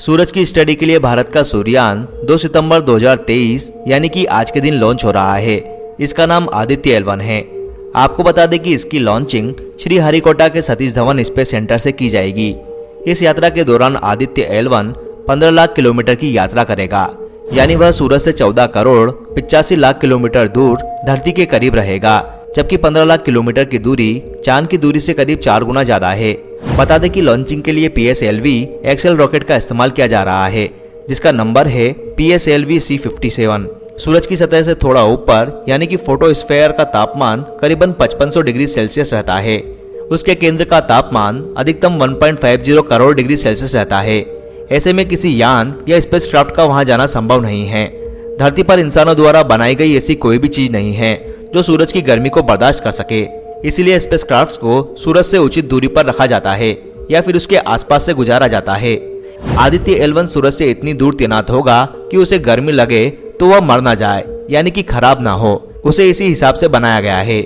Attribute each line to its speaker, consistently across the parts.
Speaker 1: सूरज की स्टडी के लिए भारत का सूर्ययान 2 सितंबर 2023 यानी कि आज के दिन लॉन्च हो रहा है। इसका नाम आदित्य L1 है। आपको बता दें कि इसकी लॉन्चिंग श्री हरिकोटा के सतीश धवन स्पेस सेंटर से की जाएगी। इस यात्रा के दौरान आदित्य L1 15 लाख किलोमीटर की यात्रा करेगा, यानी वह सूरज से 14 करोड़ 85 लाख किलोमीटर दूर धरती के करीब रहेगा, जबकि 15 लाख किलोमीटर की दूरी चांद की दूरी से करीब 4 गुना ज्यादा है। बता दें कि लॉन्चिंग के लिए PSLV XL रॉकेट का इस्तेमाल किया जा रहा है, जिसका नंबर है PSLV C57। सूरज की सतह से थोड़ा ऊपर यानी कि फोटोस्फेयर का तापमान करीबन 5500 डिग्री सेल्सियस रहता है। उसके केंद्र का तापमान अधिकतम 1.50 करोड़ डिग्री सेल्सियस रहता है। ऐसे में किसी यान या स्पेसक्राफ्ट का वहां जाना संभव नहीं है। धरती पर इंसानों द्वारा बनाई गई ऐसी कोई भी चीज नहीं है जो सूरज की गर्मी को बर्दाश्त कर सके। इसीलिए स्पेसक्राफ्ट्स को सूरज से उचित दूरी पर रखा जाता है या फिर उसके आसपास से गुजारा जाता है। आदित्य L1 सूरज से इतनी दूर तैनात होगा कि उसे गर्मी लगे तो वह मर ना जाए, यानी कि खराब ना हो। उसे इसी हिसाब से बनाया गया है।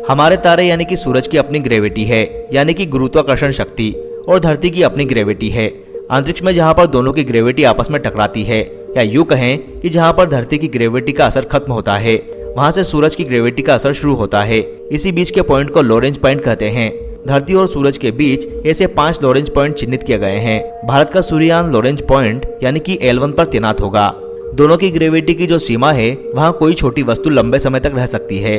Speaker 1: हमारे तारे यानी कि सूरज की अपनी ग्रेविटी है, यानी कि गुरुत्वाकर्षण शक्ति, और धरती की अपनी ग्रेविटी है। अंतरिक्ष में जहाँ पर दोनों की ग्रेविटी आपस में टकराती है, या यूं कहें कि जहाँ पर धरती की ग्रेविटी का असर खत्म होता है, वहां से सूरज की ग्रेविटी का असर शुरू होता है। इसी बीच के पॉइंट को लॉरेंज पॉइंट कहते हैं। धरती और सूरज के बीच ऐसे 5 लॉरेंज पॉइंट चिन्हित किए गए हैं। भारत का सूर्ययान लॉरेंज पॉइंट यानी कि L1 पर तैनात होगा। दोनों की ग्रेविटी की जो सीमा है, वहाँ कोई छोटी वस्तु लंबे समय तक रह सकती है।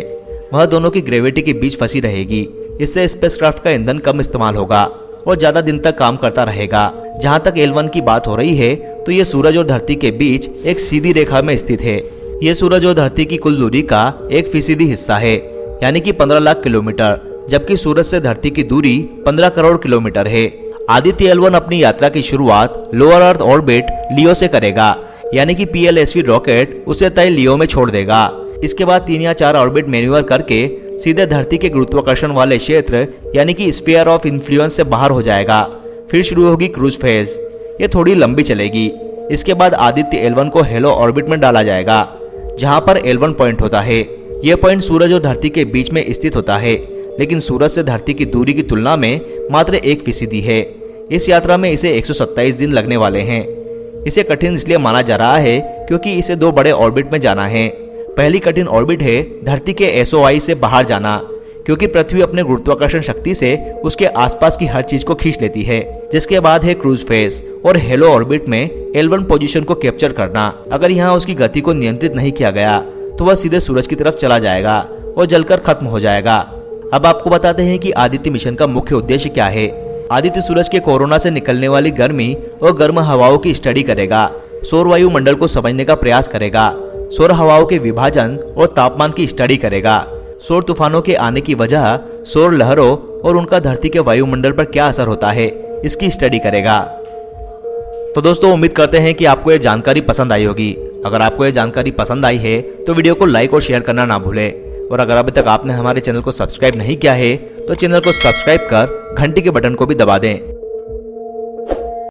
Speaker 1: वह दोनों की ग्रेविटी के बीच फंसी रहेगी। इससे स्पेसक्राफ्ट का ईंधन कम इस्तेमाल होगा और ज्यादा दिन तक काम करता रहेगा। जहाँ तक L1 की बात हो रही है, तो ये सूरज और धरती के बीच एक सीधी रेखा में स्थित है। ये सूरज और धरती की कुल दूरी का 1% हिस्सा है, यानी कि 15 लाख किलोमीटर, जबकि सूरज से धरती की दूरी 15 करोड़ किलोमीटर है। आदित्य L1 अपनी यात्रा की शुरुआत लोअर अर्थ ऑर्बिट लियो से करेगा, यानी कि PLSV रॉकेट उसे तय लियो में छोड़ देगा। इसके बाद 3 या 4 ऑर्बिट मैन्यूवर करके सीधे धरती के गुरुत्वाकर्षण वाले क्षेत्र यानी कि स्फीयर ऑफ इन्फ्लुएंस से बाहर हो जाएगा। फिर शुरू होगी क्रूज फेज। ये थोड़ी लंबी चलेगी। इसके बाद आदित्य L1 को हेलो ऑर्बिट में डाला जाएगा, जहां पर L1 पॉइंट होता है। यह पॉइंट सूरज और धरती के बीच में स्थित होता है, लेकिन सूरज से धरती की दूरी की तुलना में मात्र 1% है। इस यात्रा में इसे 127 दिन लगने वाले हैं। इसे कठिन इसलिए माना जा रहा है क्योंकि इसे 2 बड़े ऑर्बिट में जाना है। पहली कठिन ऑर्बिट है धरती के SOI से बाहर जाना, क्योंकि पृथ्वी अपने गुरुत्वाकर्षण शक्ति से उसके आसपास की हर चीज को खींच लेती है। जिसके बाद है क्रूज फेज और हेलो ऑर्बिट में L1 पोजीशन को कैप्चर करना। अगर यहाँ उसकी गति को नियंत्रित नहीं किया गया तो वह सीधे सूरज की तरफ चला जाएगा और जलकर खत्म हो जाएगा। अब आपको बताते हैं कि आदित्य मिशन का मुख्य उद्देश्य क्या है। आदित्य सूरज के कोरोना से निकलने वाली गर्मी और गर्म हवाओं की स्टडी करेगा, सौर वायुमंडल को समझने का प्रयास करेगा, सौर हवाओं के विभाजन और तापमान की स्टडी करेगा, सौर तूफानों के आने की वजह, सौर लहरों और उनका धरती के वायुमंडल पर क्या असर होता है, इसकी स्टडी करेगा। तो दोस्तों, उम्मीद करते हैं कि आपको ये जानकारी पसंद आई होगी। अगर आपको ये जानकारी पसंद आई है तो वीडियो को लाइक और शेयर करना ना भूलें। और अगर अभी तक आपने हमारे चैनल को सब्सक्राइब नहीं किया है तो चैनल को सब्सक्राइब कर घंटी के बटन को भी दबा दें।